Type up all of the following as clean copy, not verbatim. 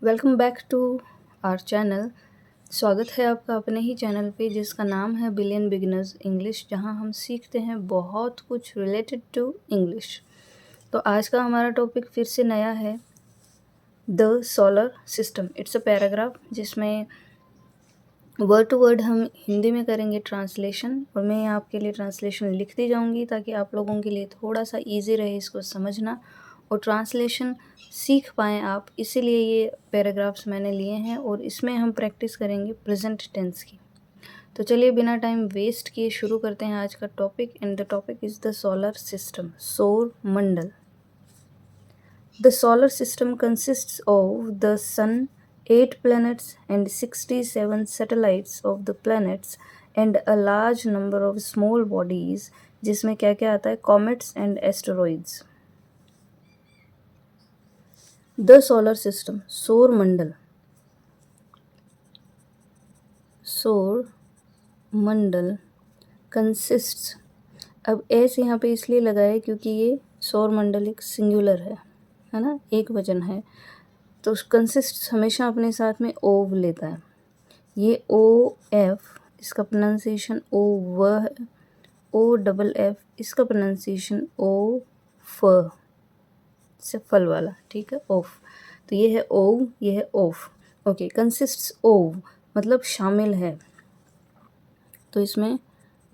Welcome back to our channel. स्वागत है आपका अपने ही चैनल पे जिसका नाम है बिलियन बिगिनर्स इंग्लिश, जहां हम सीखते हैं बहुत कुछ रिलेटेड टू इंग्लिश। तो आज का हमारा टॉपिक फिर से नया है, the solar system. It's a paragraph जिसमें वर्ड टू वर्ड हम हिंदी में करेंगे ट्रांसलेशन, और मैं आपके लिए ट्रांसलेशन लिखती जाऊंगी ताकि आप लोगों के लिए थोड़ा सा इजी रहे इसको समझना और ट्रांसलेशन सीख पाएँ आप। इसीलिए ये पैराग्राफ्स मैंने लिए हैं और इसमें हम प्रैक्टिस करेंगे प्रेजेंट टेंस की। तो चलिए बिना टाइम वेस्ट किए शुरू करते हैं आज का topic, and the topic is the solar system, सौर मंडल। The solar system consists of the Sun, 8 planets, and 67 satellites of the planets, and a large number of small bodies, जिसमें क्या क्या आता है, comets and asteroids. The solar system, सौर मंडल, सौर मंडल consists, अब S यहाँ पे इसलिए लगाया क्योंकि ये सौर मंडल एक सिंगुलर है ना, एक वचन है। तो कंसिस्ट हमेशा अपने साथ में ओव लेता है। ये ओ एफ, इसका प्रोनाउंसिएशन ओ व है, ओ डबल एफ इसका प्रोनाउंसिएशन ओ फ से फल वाला, ठीक है, ओफ। तो ये है ओव, ये है ओफ। ओके, कंसिस्ट्स ओव मतलब शामिल है, तो इसमें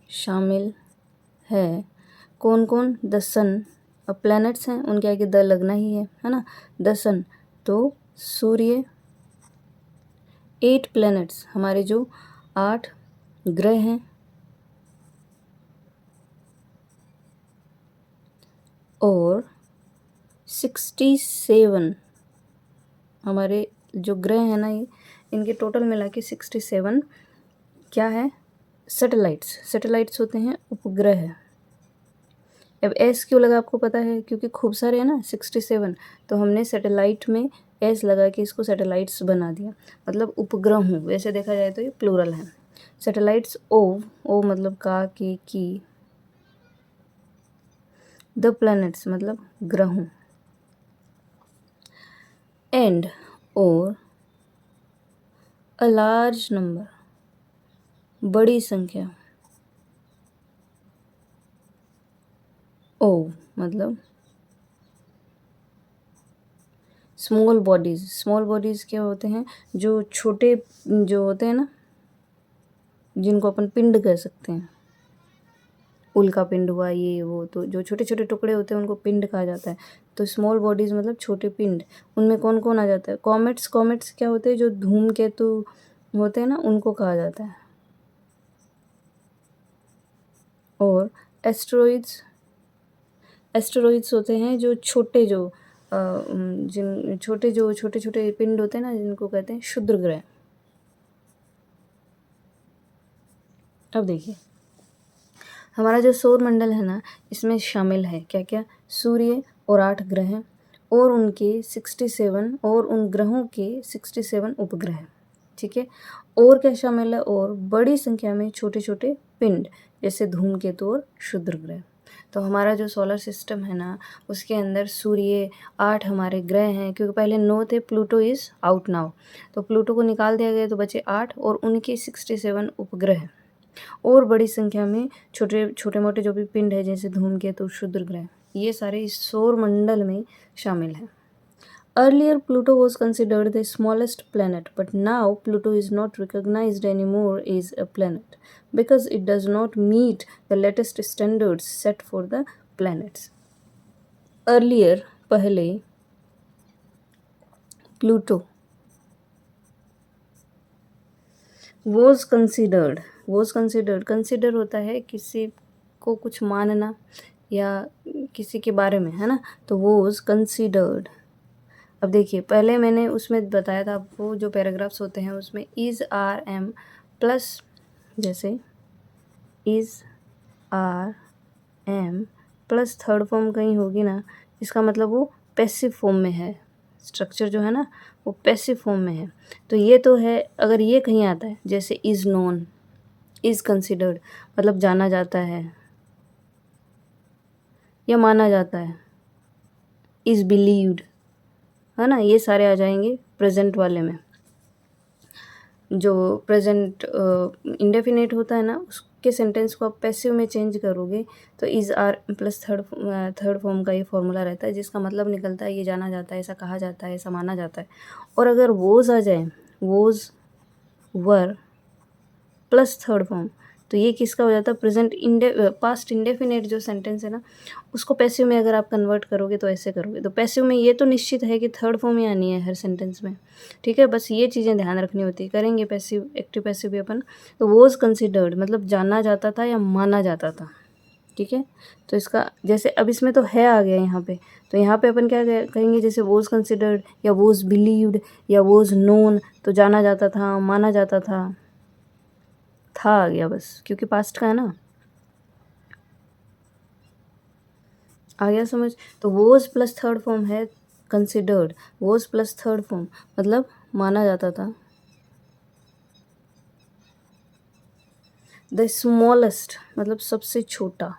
शामिल है कौन कौन, द सन। अब प्लैनेट्स हैं, उनके आगे द लगना ही है ना, द सन, तो सूर्य। 8 प्लैनेट्स, हमारे जो 8 ग्रह हैं, और 67 हमारे जो ग्रह हैं ना, ये इनके टोटल मिला के 67 क्या है, सैटेलाइट्स। सैटेलाइट्स होते हैं उपग्रह। अब एस क्यों लगा आपको पता है, क्योंकि खूब सारे हैं ना 67, तो हमने सैटेलाइट में एस लगा के इसको सैटेलाइट्स बना दिया, मतलब उपग्रह हूँ। वैसे देखा जाए तो ये प्लूरल है। सैटेलाइट्स ओ मतलब का के की, द प्लैनेट्स मतलब ग्रहों, एंड और अ लार्ज नंबर बड़ी संख्या, ओ मतलब स्मॉल बॉडीज़। स्मॉल बॉडीज़ क्या होते हैं, जो छोटे जो होते हैं ना, जिनको अपन पिंड कह सकते हैं, उल्का पिंड हुआ ये वो, तो जो छोटे छोटे टुकड़े होते हैं उनको पिंड कहा जाता है। तो स्मॉल बॉडीज़ मतलब छोटे पिंड, उनमें कौन कौन आ जाता है, कॉमेट्स। कॉमेट्स क्या होते हैं, जो धूमकेतु होते हैं ना, उनको कहा जाता है। और एस्टेरॉइड्स, एस्टेरॉइड्स होते हैं जो छोटे जो जिन छोटे जो छोटे छोटे पिंड होते हैं ना, जिनको कहते हैं क्षुद्र ग्रह। अब देखिए हमारा जो सौर मंडल है ना, इसमें शामिल है क्या क्या, सूर्य और 8 ग्रह, और उनके 67, और उन ग्रहों के 67 उपग्रह, ठीक है। और क्या शामिल है, और बड़ी संख्या में छोटे छोटे पिंड, जैसे धूमकेतु और क्षुद्र ग्रह। तो हमारा जो सोलर सिस्टम है ना, उसके अंदर सूर्य, 8 हमारे ग्रह हैं, क्योंकि पहले 9 थे, प्लूटो इज़ आउट नाउ, तो प्लूटो को निकाल दिया गया, तो बचे 8, और उनके 67 उपग्रह, और बड़ी संख्या में छोटे छोटे मोटे जो भी पिंड है, जैसे धूमकेतु, क्षुद्र ग्रह, ये सारे इस सौर मंडल में शामिल हैं। Earlier, Pluto was considered the smallest planet, but now Pluto is not recognized anymore as a planet because it does not meet the latest standards set for the planets. Earlier, पहले, Pluto was considered, consider होता है किसी को कुछ मानना या किसी के बारे में, है ना, तो was considered। अब देखिए पहले मैंने उसमें बताया था आपको, जो पैराग्राफ्स होते हैं उसमें इज़ आर एम प्लस, जैसे is are am plus third form कहीं होगी ना, इसका मतलब वो पैसिव फॉर्म में है, स्ट्रक्चर जो है ना वो पैसिव फॉर्म में है। तो ये तो है, अगर ये कहीं आता है, जैसे इज़ नोन, इज़ कंसिडर्ड मतलब जाना जाता है या माना जाता है, इज़ बिलीव्ड, है ना, ये सारे आ जाएंगे प्रेजेंट वाले में जो प्रेजेंट इंडेफिनिट होता है ना, उसके सेंटेंस को आप पैसिव में चेंज करोगे तो is are plus third form का ये फॉर्मूला रहता है, जिसका मतलब निकलता है ये जाना जाता है, ऐसा कहा जाता है, ऐसा माना जाता है। और अगर वोज आ जाए, was were plus third form, तो ये किसका हो जाता है, पास्ट इंडेफिनेट जो सेंटेंस है ना, उसको पैसिव में अगर आप कन्वर्ट करोगे तो ऐसे करोगे। तो पैसिव में ये तो निश्चित है कि थर्ड फॉर्म ही आनी है हर सेंटेंस में, ठीक है। बस ये चीज़ें ध्यान रखनी होती है। करेंगे पैसिव, एक्टिव पैसिव भी अपन। तो वॉज कंसिडर्ड मतलब जाना जाता था या माना जाता था, ठीक है। तो इसका जैसे अब इसमें तो है आ गया यहाँ पे, तो यहाँ पे अपन क्या कहेंगे, जैसे वॉज कंसिडर्ड या वॉज बिलीव्ड या वॉज नोन, तो जाना जाता था, माना जाता था आ गया बस, क्योंकि पास्ट का है ना। आ गया समझ। तो वॉज प्लस थर्ड फॉर्म है considered, was plus third form मतलब माना जाता था। द स्मॉलेस्ट मतलब सबसे छोटा,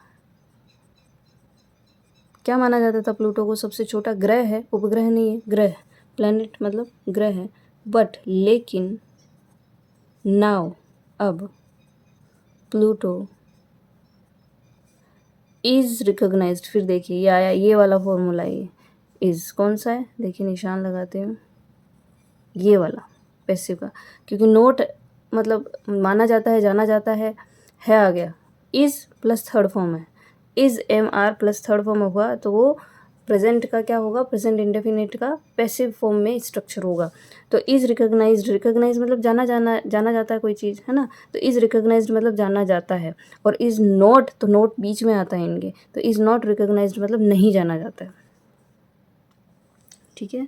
क्या माना जाता था प्लूटो को, सबसे छोटा ग्रह है, उपग्रह नहीं है, ग्रह, प्लैनेट मतलब ग्रह है। बट लेकिन नाउ अब प्लूटो इज़ रिकॉग्नाइज्ड, फिर देखिए ये आया, ये वाला फॉर्मूला, ये इज़ कौन सा है, देखिए निशान लगाते हैं, ये वाला पैसिव का, क्योंकि नोट मतलब माना जाता है, जाना जाता है आ गया। इज़ प्लस थर्ड फॉर्म है, is am are plus third form हुआ, तो वो प्रेजेंट का क्या होगा, प्रेजेंट इंडेफिनिट का पैसिव फॉर्म में स्ट्रक्चर होगा। तो इज़ रिकॉग्नाइज्ड, रिकॉग्नाइज मतलब जाना जाता है कोई चीज़, है ना। तो इज़ रिकॉग्नाइज्ड मतलब जाना जाता है, और इज़ नॉट, तो नॉट बीच में आता है इनके, तो इज़ नॉट रिकॉग्नाइज्ड मतलब नहीं जाना जाता है, ठीक है।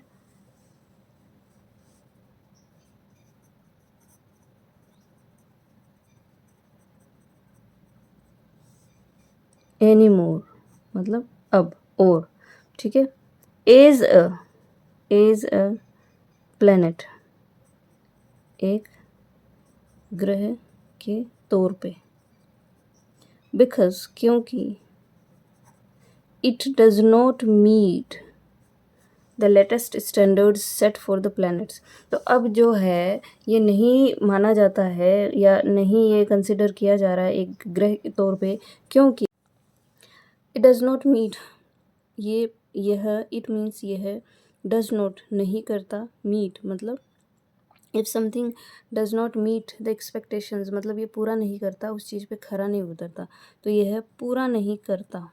एनी मोर मतलब अब, और, ठीक है। एज अ प्लैनेट एक ग्रह के तौर पे, बिकॉज क्योंकि it does not meet the latest standards set for the planets. तो अब जो है ये नहीं माना जाता है या नहीं ये कंसिडर किया जा रहा है एक ग्रह के तौर पे, क्योंकि इट डज नॉट मीट, यह इट मीन्स यह, डज नॉट नहीं करता, मीट मतलब if something does not meet the expectations मतलब ये पूरा नहीं करता, उस चीज़ पे खरा नहीं उतरता, तो यह पूरा नहीं करता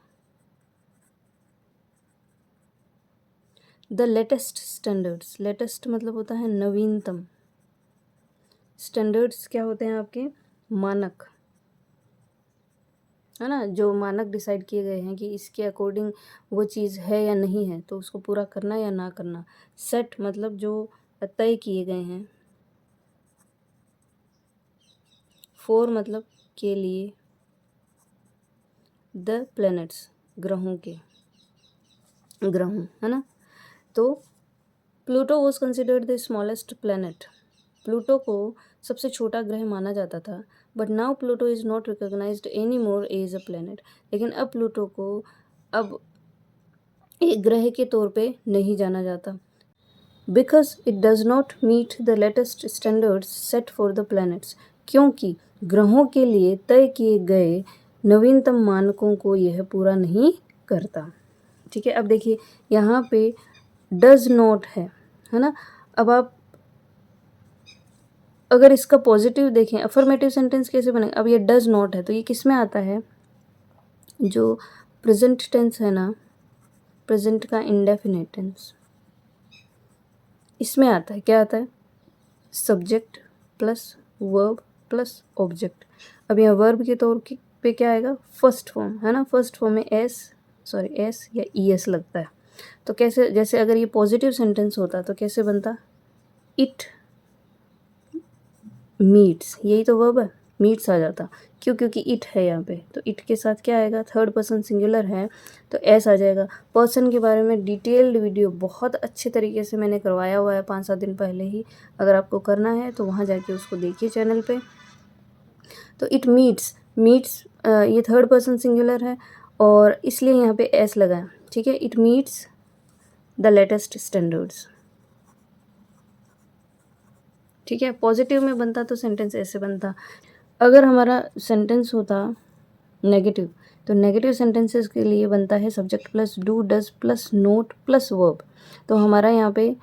द लेटेस्ट स्टैंडर्ड्स, लेटेस्ट मतलब होता है नवीनतम, स्टैंडर्ड्स क्या होते हैं आपके, मानक, है ना, जो मानक डिसाइड किए गए हैं कि इसके अकॉर्डिंग वो चीज़ है या नहीं है, तो उसको पूरा करना या ना करना। सेट मतलब जो तय किए गए हैं, फॉर मतलब के लिए, द प्लैनेट्स ग्रहों के, ग्रहों, है ना। तो Pluto was considered the smallest planet, Pluto को सबसे छोटा ग्रह माना जाता था। But now Pluto is not recognised any more as a planet, लेकिन अब प्लूटो को अब एक ग्रह के तौर पे नहीं जाना जाता, because it does not meet the latest standards set for the planets, क्योंकि ग्रहों के लिए तय किए गए नवीनतम मानकों को यह पूरा नहीं करता, ठीक है। अब देखिए यहाँ पे डज नॉट है ना। अब आप अगर इसका पॉजिटिव देखें, अफर्मेटिव सेंटेंस कैसे बनेगा, अब ये डज नॉट है तो ये किस में आता है, जो प्रेजेंट टेंस है ना, प्रेजेंट का इंडेफिनिट टेंस, इसमें आता है, क्या आता है, subject plus verb plus object. अब यहाँ वर्ब के तौर पे क्या आएगा, फर्स्ट फॉर्म, है ना, फर्स्ट फॉर्म में एस या ईएस लगता है। तो कैसे, जैसे अगर ये पॉजिटिव सेंटेंस होता तो कैसे बनता, इट मीट्स, यही तो वर्ब है, मीट्स आ जाता, क्यों, क्योंकि इट है यहाँ पे, तो इट के साथ क्या आएगा, थर्ड पर्सन सिंगुलर है तो एस आ जाएगा। पर्सन के बारे में डिटेल्ड वीडियो बहुत अच्छे तरीके से मैंने करवाया हुआ है 5-7 दिन पहले ही, अगर आपको करना है तो वहाँ जाके उसको देखिए चैनल पे। तो इट मीट्स ये थर्ड पर्सन सिंगुलर है और इसलिए यहाँ पे एस लगा है, ठीक है। It meets the latest standards, ठीक है। पॉजिटिव में बनता तो सेंटेंस ऐसे बनता। अगर हमारा सेंटेंस होता नेगेटिव, तो नेगेटिव सेंटेंसेस के लिए बनता है subject plus do does plus note plus verb. तो हमारा यहाँ पे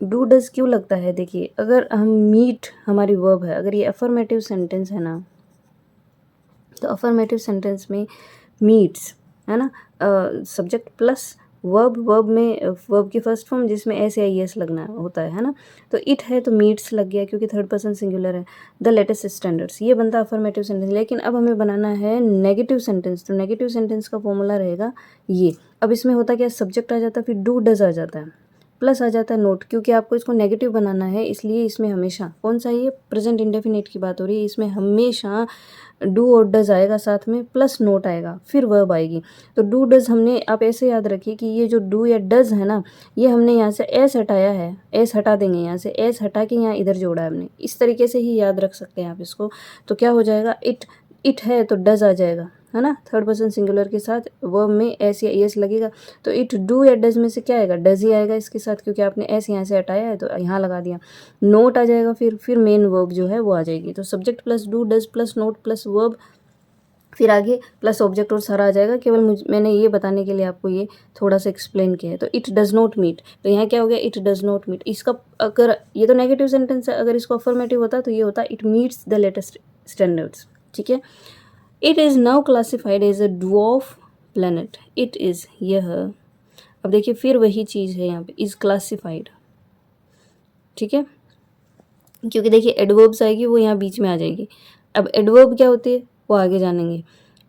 डू डज क्यों लगता है, देखिए अगर हम मीट हमारी वर्ब है, अगर ये अफर्मेटिव सेंटेंस है ना, तो अफर्मेटिव सेंटेंस में मीट्स है ना, सब्जेक्ट प्लस वर्ब, वर्ब में वर्ब की फर्स्ट फॉर्म जिसमें एस या एस लगना होता है ना, तो इट है तो मीट्स लग गया क्योंकि थर्ड पर्सन सिंगुलर है। द लेटेस्ट स्टैंडर्ड्स, ये बनता अफर्मेटिव सेंटेंस। लेकिन अब हमें बनाना है नेगेटिव सेंटेंस, तो नेगेटिव सेंटेंस का फॉर्मूला रहेगा ये। अब इसमें होता क्या, सब्जेक्ट आ जाता है, फिर डू डज आ जाता है, प्लस आ जाता है नोट, क्योंकि आपको इसको नेगेटिव बनाना है, इसलिए इसमें हमेशा कौन सा, ये प्रेजेंट इंडेफिनिट की बात हो रही है, इसमें हमेशा डू और डज आएगा साथ में, प्लस नोट आएगा, फिर वर्ब आएगी। तो डू डज हमने, आप ऐसे याद रखिए कि ये जो डू या डज है ना, ये हमने यहाँ से एस हटाया है, एस हटा देंगे, यहाँ से एस हटा के यहाँ इधर जोड़ा है हमने, इस तरीके से ही याद रख सकते हैं आप इसको। तो क्या हो जाएगा, इट है तो डज आ जाएगा, है ना, थर्ड पर्सन सिंगुलर के साथ वर्ब में एस या एस लगेगा, तो इट डू या डज में से क्या आएगा, डज ही आएगा इसके साथ, क्योंकि आपने एस यहाँ से हटाया है तो यहाँ लगा दिया। नोट आ जाएगा, फिर मेन वर्ब जो है वो आ जाएगी। तो subject plus do does plus note plus verb, फिर आगे प्लस ऑब्जेक्ट और सारा आ जाएगा। केवल मैंने ये बताने के लिए आपको ये थोड़ा सा एक्सप्लेन किया है। तो इट डज नॉट मीट, तो यहाँ क्या हो गया, इट डज नॉट मीट। इसका अगर ये तो नेगेटिव सेंटेंस है, अगर इसको अफर्मेटिव होता तो ये होता it meets the latest standards. ठीक है। It is now classified as a dwarf planet. It is, यह, अब देखिए फिर वही चीज़ है यहाँ पे, इज़ क्लासिफाइड। ठीक है, क्योंकि देखिए एडवर्ब्स आएगी वो यहाँ बीच में आ जाएगी। अब एडवर्ब क्या होती है वो आगे जानेंगे।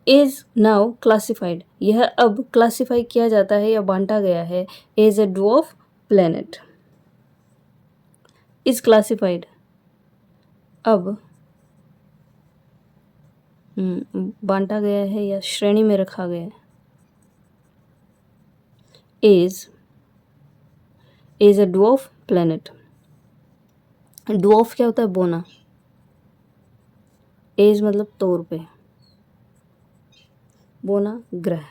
इज़ नाउ क्लासिफाइड, यह अब क्लासिफाई किया जाता है या बांटा गया है as a dwarf planet. Is classified, अब बांटा गया है या श्रेणी में रखा गया है। Is a dwarf planet. Dwarf क्या होता है, बोना। एज मतलब तौर पे, बोना ग्रह।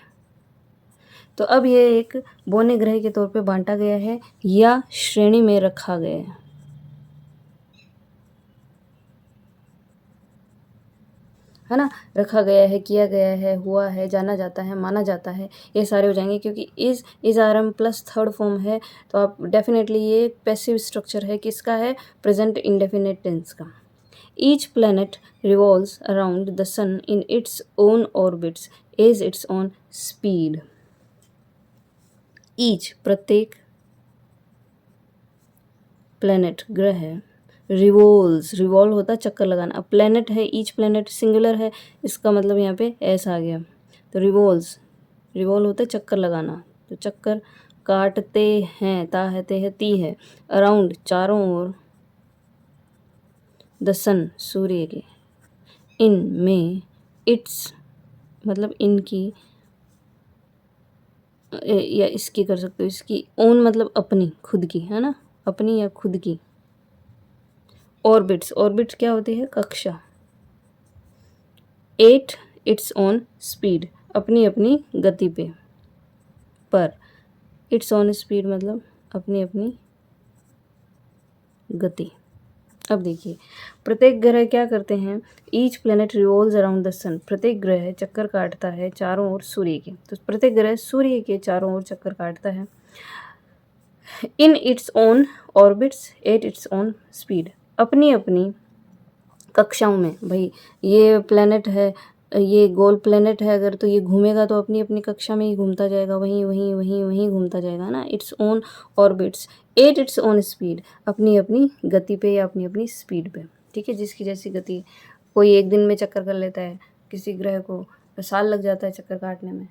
तो अब ये एक बोने ग्रह के तौर पे बांटा गया है या श्रेणी में रखा गया है ना, रखा गया है, किया गया है, हुआ है, जाना जाता है, माना जाता है, ये सारे हो जाएंगे। क्योंकि is are am plus third form है, तो आप डेफिनेटली ये पैसिव स्ट्रक्चर है, किसका है, प्रेजेंट इंडेफिनिट टेंस का। Each planet revolves around the sun in its own orbits as its on speed. Each प्रत्येक, प्लैनेट ग्रह है, रिवॉल्व होता है चक्कर लगाना। अब प्लैनेट है, ईच प्लैनेट सिंगुलर है, इसका मतलब यहाँ पे एस आ गया। तो रिवॉल्व होता है चक्कर लगाना, तो चक्कर काटते हैं, ता है ते है ती है, अराउंड चारों ओर, द सन सूर्य के, इन में, इट्स मतलब इनकी, या इसकी कर सकते हो, इसकी, ओन मतलब अपनी खुद की, है ना, अपनी या खुद की। ऑर्बिट्स क्या होती है, कक्षा। एट इट्स ऑन स्पीड, अपनी अपनी गति पे, पर इट्स ऑन स्पीड मतलब अपनी अपनी गति। अब देखिए प्रत्येक ग्रह क्या करते हैं, each planet revolves around the sun, प्रत्येक ग्रह चक्कर काटता है चारों ओर सूर्य के, तो प्रत्येक ग्रह सूर्य के चारों ओर चक्कर काटता है। इन its own orbits at its own speed, अपनी अपनी कक्षाओं में। भाई ये प्लैनेट है, ये गोल प्लैनेट है, अगर तो ये घूमेगा तो अपनी अपनी कक्षा में ही घूमता जाएगा, वहीं वहीं वहीं वहीं घूमता जाएगा ना। It's own orbits at its own speed, अपनी अपनी गति पे या अपनी अपनी स्पीड पे। ठीक है, जिसकी जैसी गति, कोई एक दिन में चक्कर कर लेता है, किसी ग्रह को साल लग जाता है चक्कर काटने में।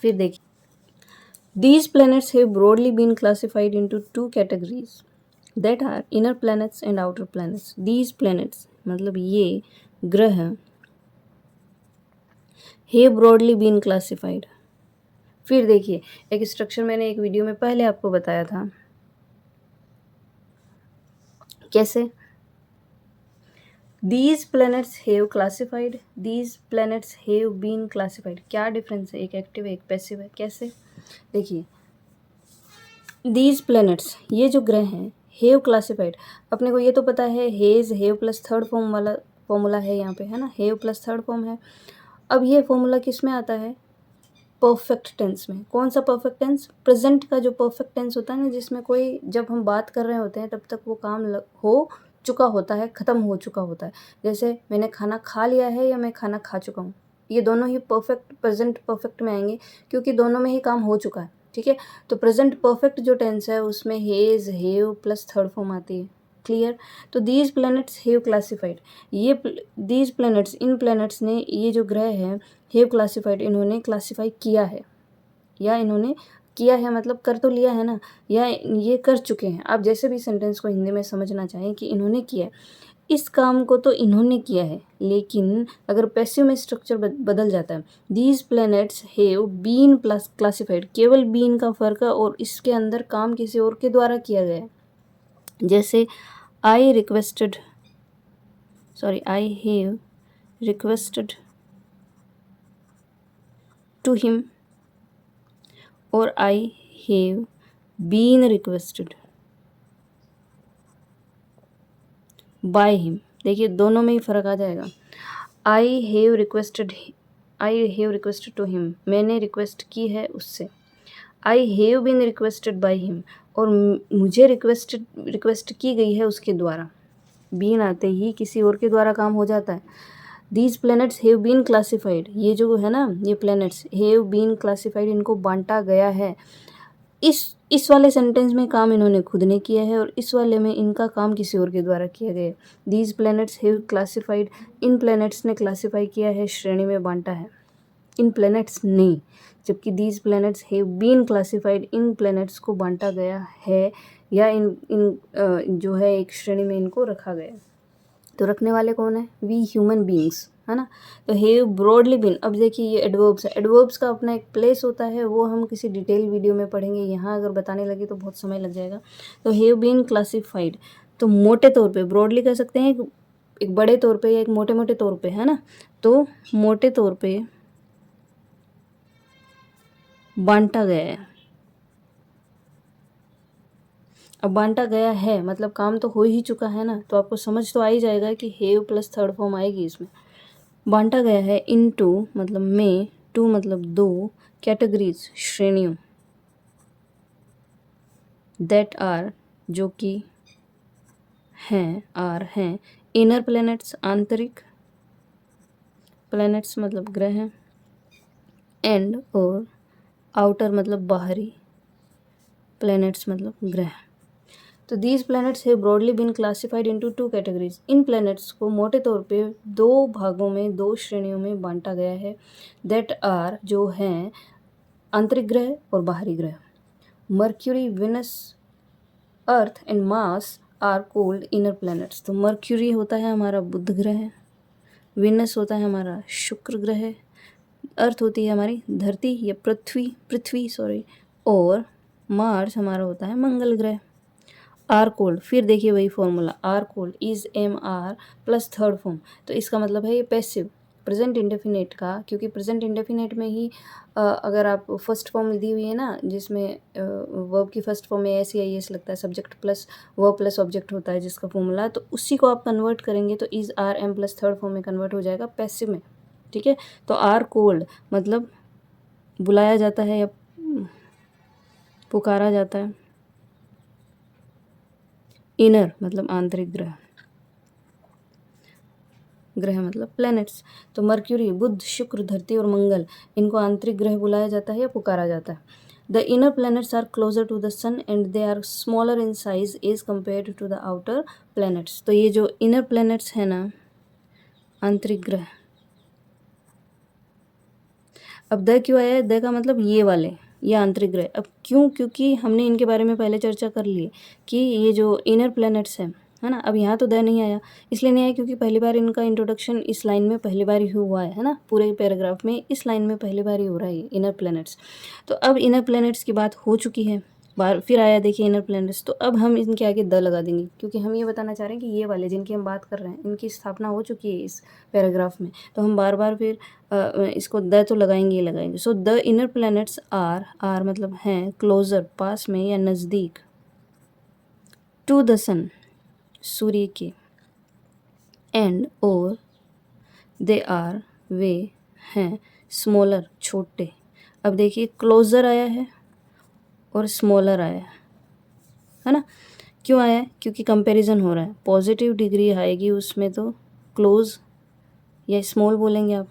फिर देखिए, these planets have broadly been classified into two categories that are inner planets and outer planets. These planets मतलब ये ग्रह have broadly been classified। फिर देखिए एक स्ट्रक्चर मैंने एक वीडियो में पहले आपको बताया था, कैसे these planets have classified, these planets have been classified। क्या डिफरेंस है, एक एक्टिव है एक पैसिव है, कैसे देखिए दीज प्लैनेट्स, ये जो ग्रह हैं, हैव क्लासिफाइड, अपने को ये तो पता है hedge have plus third form वाला फॉर्मूला है यहाँ पे, है ना, हैव प्लस थर्ड फॉर्म है। अब ये फॉर्मूला किस में आता है, परफेक्ट टेंस में। कौन सा परफेक्ट टेंस, प्रेजेंट का जो परफेक्ट टेंस होता है ना, जिसमें कोई, जब हम बात कर रहे होते हैं तब तक वो काम हो चुका होता है, ख़त्म हो चुका होता है। जैसे मैंने खाना खा लिया है या मैं खाना खा चुका हूँ, ये दोनों ही परफेक्ट प्रेजेंट परफेक्ट में आएंगे, क्योंकि दोनों में ही काम हो चुका है, ठीक है। तो प्रेजेंट परफेक्ट जो टेंस है उसमें hedge have plus third form आती है। क्लियर। तो दीज प्लैनेट्स हैव क्लासिफाइड, ये दीज प्लैनेट्स, इन प्लैनेट्स ने, ये जो ग्रह हैं, हैव क्लासिफाइड, इन्होंने क्लासिफाई किया है, या इन्होंने किया है मतलब कर तो लिया है ना, या ये कर चुके हैं। आप जैसे भी सेंटेंस को हिंदी में समझना चाहें कि इन्होंने किया है, इस काम को तो इन्होंने किया है। लेकिन अगर पैसिव में स्ट्रक्चर बदल जाता है, these planets have been plus classified, केवल बीन का फर्क है और इसके अंदर काम किसी और के द्वारा किया गया है। जैसे I have requested to him और I have been requested by him. देखिए दोनों में ही फ़र्क आ जाएगा। I have requested to him, मैंने रिक्वेस्ट की है उससे। I have been requested by him, और मुझे रिक्वेस्ट की गई है उसके द्वारा। बीन आते ही किसी और के द्वारा काम हो जाता है। These planets have been classified, ये जो है ना, ये प्लैनेट्स हैव बीन क्लासिफाइड, इनको बांटा गया है। इस वाले सेंटेंस में काम इन्होंने खुद ने किया है और इस वाले में इनका काम किसी और के द्वारा किया गया है। दीज प्लैनेट्स हैव क्लासिफाइड, इन प्लैनेट्स ने क्लासिफाई किया है, श्रेणी में बांटा है। इन प्लैनेट्स ने, जबकि these planets have been classified, इन प्लैनेट्स को बांटा गया है, या इन जो है एक श्रेणी में इनको रखा गया है। तो रखने वाले कौन है, वी ह्यूमन बींग्स, है ना। तो हैव ब्रॉडली बीन, अब देखिए ये एडवर्ब्स है, एडवर्ब्स का अपना एक प्लेस होता है, वो हम किसी डिटेल वीडियो में पढ़ेंगे, यहाँ अगर बताने लगे तो बहुत समय लग जाएगा। तो हैव बीन क्लासिफाइड, तो मोटे तौर पे, ब्रॉडली कह सकते हैं एक बड़े तौर पे या एक मोटे मोटे तौर पे, है ना। तो मोटे तौर पे बांटा गया है। अब बांटा गया है मतलब काम तो हो ही चुका है ना, तो आपको समझ तो आ ही जाएगा कि हैव प्लस थर्ड फॉर्म आएगी इसमें। बांटा गया है इनटू मतलब में, टू मतलब दो, कैटेगरीज श्रेणियों, दैट आर जो कि हैं, इनर प्लैनेट्स आंतरिक, प्लैनेट्स मतलब ग्रह हैं, एंड और आउटर मतलब बाहरी, प्लैनेट्स मतलब ग्रह। तो these planets have broadly been classified into two categories, इन प्लैनेट्स को मोटे तौर पे दो भागों में, दो श्रेणियों में बांटा गया है। दैट आर जो हैं आंतरिक ग्रह और बाहरी ग्रह। Mercury, Venus, Earth and Mars are called inner planets. तो मर्क्यूरी होता है हमारा बुध ग्रह, विनस होता है हमारा शुक्र ग्रह, अर्थ होती है हमारी धरती या पृथ्वी और मार्स हमारा होता है मंगल ग्रह। आर कोल्ड, फिर देखिए वही formula, are called is am are plus third form, तो इसका मतलब है ये पैसिव प्रेजेंट इंडेफिनेट का, क्योंकि प्रेजेंट इंडेफिनेट में ही अगर आप फर्स्ट फॉर्म दी हुई है ना, जिसमें वर्ब की फर्स्ट फॉर्म में एस या एस लगता है, subject plus verb plus object होता है जिसका फॉर्मूला, तो उसी को आप कन्वर्ट करेंगे तो is are am plus third form में कन्वर्ट हो जाएगा पैसिव में, ठीक है। तो आर कोल्ड मतलब बुलाया जाता है या पुकारा जाता है, इनर मतलब आंतरिक ग्रह मतलब प्लैनेट्स। तो मर्क्यूरी, बुध, शुक्र, धरती और मंगल, इनको आंतरिक ग्रह बुलाया जाता है या पुकारा जाता है। The inner planets are closer to the sun and they are smaller in size as compare to the outer planets. तो ये जो इनर प्लैनेट्स है ना, आंतरिक ग्रह, अब द क्यों आया है, द का मतलब ये वाले, ये आंतरिक ग्रह। अब क्यों, क्योंकि हमने इनके बारे में पहले चर्चा कर ली कि ये जो इनर प्लैनेट्स हैं, है ना। अब यहाँ तो द नहीं आया, इसलिए नहीं आया क्योंकि पहली बार इनका इंट्रोडक्शन इस लाइन में पहली बार ही हुआ है ना, पूरे पैराग्राफ में इस लाइन में पहली बार ही हो रहा है इनर प्लैनेट्स। तो अब इनर प्लैनेट्स की बात हो चुकी है, बार फिर आया देखिए इनर प्लैनेट्स। तो अब हम इनके आगे द लगा देंगे, क्योंकि हम ये बताना चाह रहे हैं कि ये वाले जिनकी हम बात कर रहे हैं इनकी स्थापना हो चुकी है इस पैराग्राफ में, तो हम बार बार फिर इसको द तो लगाएंगे ही लगाएंगे। So the inner planets are मतलब हैं क्लोजर, पास में या नज़दीक, टू द सन, सूर्य के, एंड और दे आर वे हैं स्मॉलर, छोटे। अब देखिए क्लोज़र आया है और स्मॉलर आया है ना। क्यों आया है? क्योंकि कंपैरिजन हो रहा है। पॉजिटिव डिग्री आएगी उसमें तो क्लोज या स्मॉल बोलेंगे आप,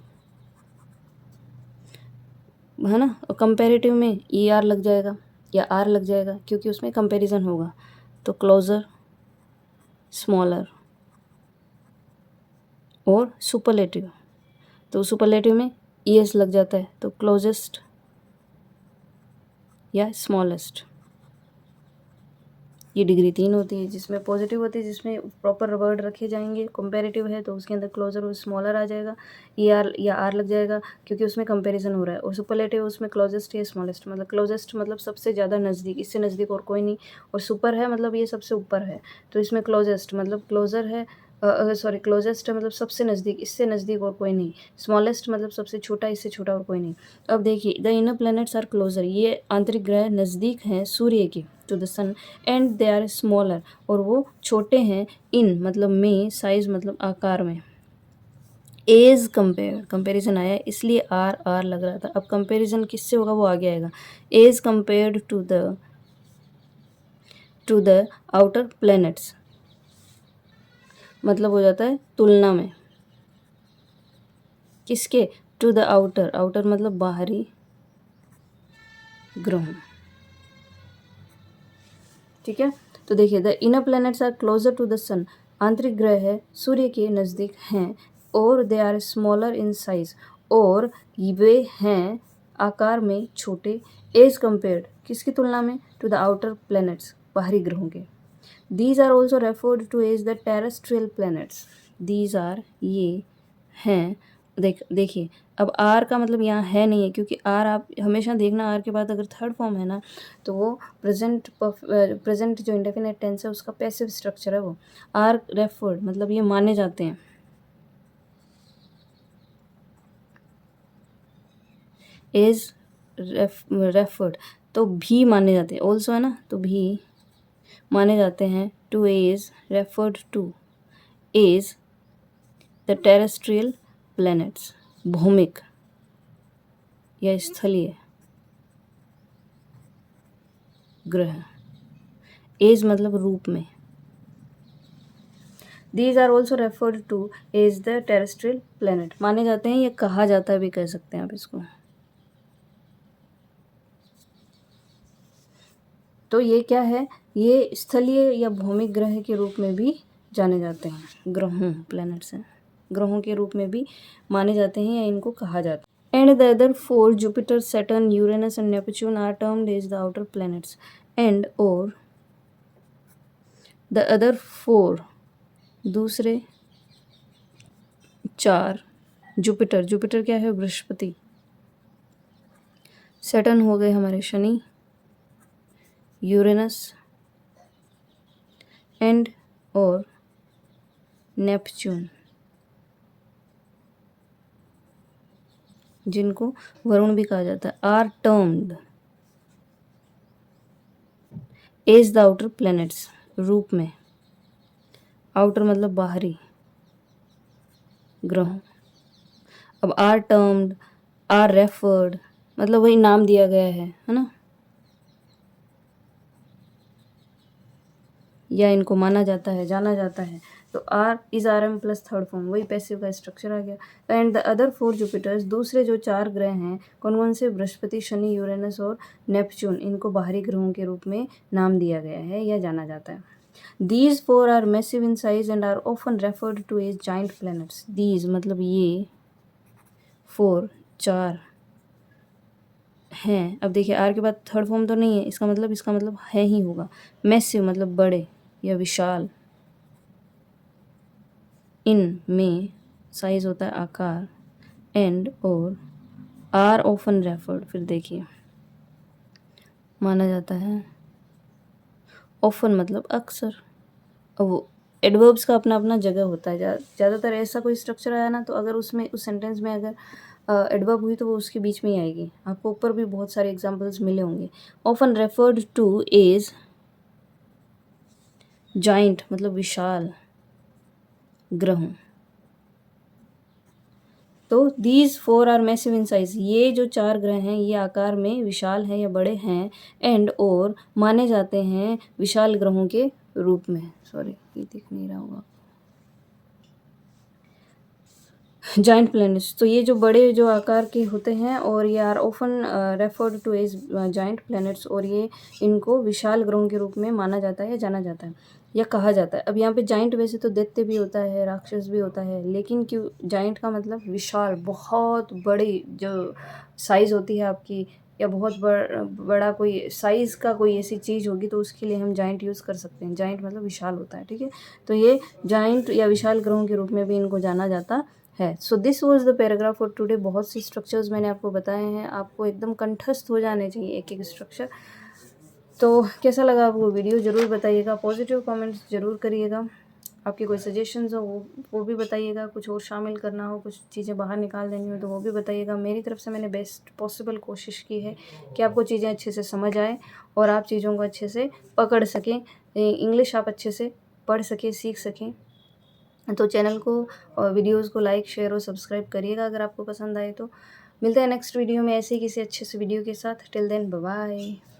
है ना। और कंपैरेटिव में ई आर लग जाएगा या आर लग जाएगा, क्योंकि उसमें कंपैरिजन होगा। तो क्लोज़र, स्मॉलर और सुपरलेटिव, तो सुपरलेटिव में ई एस लग जाता है, तो क्लोजेस्ट या स्मॉलेस्ट। ये डिग्री 3 होती है, जिसमें पॉजिटिव होती है, जिसमें प्रॉपर वर्ड रखे जाएंगे। कंपैरेटिव है तो उसके अंदर क्लोजर और स्मॉलर आ जाएगा, ई आर या आर लग जाएगा, क्योंकि उसमें कंपैरिजन हो रहा है। और सुपरलेटिव उसमें क्लोजेस्ट या स्मॉलेस्ट, मतलब क्लोजेस्ट मतलब सबसे ज़्यादा नज़दीक, इससे नज़दीक और कोई नहीं। और सुपर है मतलब ये सबसे ऊपर है, तो इसमें क्लोजेस्ट मतलब क्लोजर है, सॉरी क्लोजेस्ट मतलब सबसे नज़दीक, इससे नज़दीक और कोई नहीं। स्मॉलेस्ट मतलब सबसे छोटा, इससे छोटा और कोई नहीं। अब देखिए the inner planets are closer, ये आंतरिक ग्रह नज़दीक हैं सूर्य के, to the sun, and they are smaller, और वो छोटे हैं, इन मतलब में, साइज मतलब आकार में, एज कंपेयर, कंपेरिजन आया है इसलिए आर आर लग रहा था। अब कंपेरिजन किससे होगा वो आगे आएगा। As compared to the outer planets, मतलब हो जाता है तुलना में, किसके? टू द आउटर, आउटर मतलब बाहरी ग्रह। ठीक है, तो देखिए the inner planets are closer to the sun, आंतरिक ग्रह है सूर्य के नज़दीक हैं, और they are smaller in size, और वे हैं आकार में छोटे, एज कंपेयर्ड किसकी तुलना में? टू द आउटर प्लैनेट्स, बाहरी ग्रहों के। These are also referred to as the terrestrial planets, these are ये हैं, देखिए अब आर का मतलब यहाँ है नहीं है, क्योंकि आर आप हमेशा देखना आर के बाद अगर थर्ड फॉर्म है ना तो वो प्रेजेंट जो इंडेफिनेट टेंस है उसका पैसिव स्ट्रक्चर है वो। आर रेफर्ड मतलब ये माने जाते हैं, इज रेफर्ड तो भी माने जाते हैं, ऑल्सो है ना, तो भी माने जाते हैं, to is referred to is the terrestrial planets, भौमिक या स्थलीय ग्रह, एज मतलब रूप में। These are also referred to as the terrestrial planet, माने जाते हैं, ये कहा जाता है भी कह सकते हैं आप इसको। तो ये क्या है? ये स्थलीय या भौमिक ग्रह के रूप में भी जाने जाते हैं, ग्रहों, प्लैनेट्स हैं, ग्रहों के रूप में भी माने जाते हैं या इनको कहा जाता है। And the other four, Jupiter, Saturn, Uranus and Neptune, are termed as the outer planets, and और द अदर फोर, दूसरे चार, जुपिटर, जुपिटर क्या है? बृहस्पति, सैटर्न हो गए हमारे शनि, यूरेनस एंड और नेपच्यून, जिनको वरुण भी कहा जाता है, are termed as the outer planets, रूप में, आउटर मतलब बाहरी ग्रहों। अब आर टर्म्ड, आर रेफर्ड मतलब वही नाम दिया गया है ना, या इनको माना जाता है, जाना जाता है। तो are is are am plus third form, वही पैसिव का स्ट्रक्चर आ गया। And the other four Jupiters, दूसरे जो चार ग्रह हैं कौन कौन से? बृहस्पति, शनि, यूरेनस और नेपच्यून, इनको बाहरी ग्रहों के रूप में नाम दिया गया है या जाना जाता है। These four are massive in size and are often referred to as giant planets, these मतलब ये फोर, चार हैं। अब देखिए आर के बाद थर्ड फॉर्म तो नहीं है, इसका मतलब है ही होगा। मैसिव मतलब बड़े या विशाल, इन में साइज होता है आकार, एंड और आर ऑफन रेफर्ड, फिर देखिए माना जाता है ऑफन मतलब अक्सर। वो एडवर्ब्स का अपना अपना जगह होता है। ज़्यादातर ऐसा कोई स्ट्रक्चर आया ना, तो अगर उसमें उस सेंटेंस में अगर एडवर्ब हुई तो वो उसके बीच में ही आएगी। आपको ऊपर भी बहुत सारे एग्जांपल्स मिले होंगे। Often referred to as giant मतलब विशाल ग्रहों। तो these 4 are massive in size, ये जो 4 ग्रह हैं ये आकार में विशाल हैं या बड़े हैं। एंड और माने जाते हैं विशाल ग्रहों के रूप में। सॉरी ये दिख नहीं रहा होगा। जाइंट प्लैनेट्स, तो ये जो बड़े जो आकार के होते हैं और ये are often referred to as giant planets, और ये इनको विशाल ग्रहों के रूप में माना जाता है या जाना जाता है या कहा जाता है। अब यहाँ पे जाइंट वैसे तो दैत्य भी होता है, राक्षस भी होता है, लेकिन क्यों जाइंट का मतलब विशाल, बहुत बड़ी जो साइज़ होती है आपकी, या बहुत बड़ा कोई साइज़ का कोई ऐसी चीज़ होगी तो उसके लिए हम जाइंट यूज़ कर सकते हैं। जाइंट मतलब विशाल होता है, ठीक है। तो ये जाइंट या विशाल ग्रहों के रूप में भी इनको जाना जाता है। So this was the paragraph for today. बहुत सी स्ट्रक्चर्स मैंने आपको बताए हैं, आपको एकदम कंठस्थ हो जाने चाहिए एक एक स्ट्रक्चर। तो कैसा लगा आपको वीडियो ज़रूर बताइएगा, पॉजिटिव कमेंट्स ज़रूर करिएगा। आपके कोई सजेशंस हो वो भी बताइएगा, कुछ और शामिल करना हो, कुछ चीज़ें बाहर निकाल देनी हो तो वो भी बताइएगा। मेरी तरफ से मैंने बेस्ट पॉसिबल कोशिश की है कि आपको चीज़ें अच्छे से समझ आए और आप चीज़ों को अच्छे से पकड़ सकें, इंग्लिश आप अच्छे से पढ़ सकें, सीख सकें। तो चैनल को और वीडियोज़ को लाइक, शेयर और सब्सक्राइब करिएगा अगर आपको पसंद आए तो। मिलते हैं नेक्स्ट वीडियो में ऐसे ही किसी अच्छे से वीडियो के साथ। Till then bye bye.